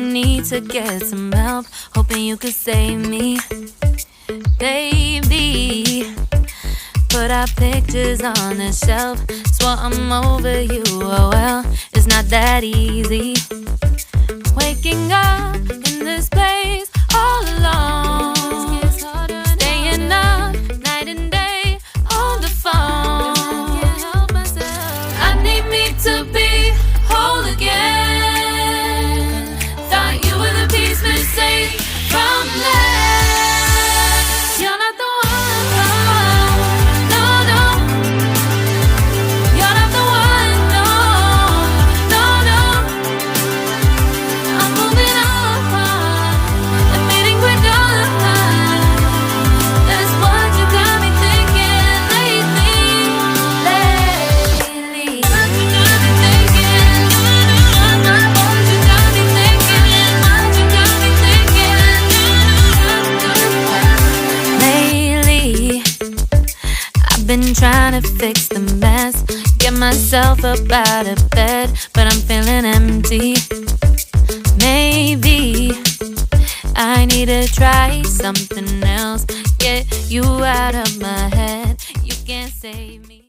need to get some help, hoping you could save me. Baby, put our pictures on the shelf, swore I'm over you, oh well, it's not that easy. Waking up in this place all alone, staying up night and day on the phone. I need me to be whole again. Thought you were the piece missing from that. You're not the one, no, no. You're not the one, no, no, no. I'm moving on, admitting we're done. That's what you got me thinking lately. What you got me thinking. What you got me thinking. What you got me thinking. Lately, I've been trying to fix the mess, get myself up out of bed, but I'm feeling empty. Maybe I need to try something else, get you out of my head. You can't save me.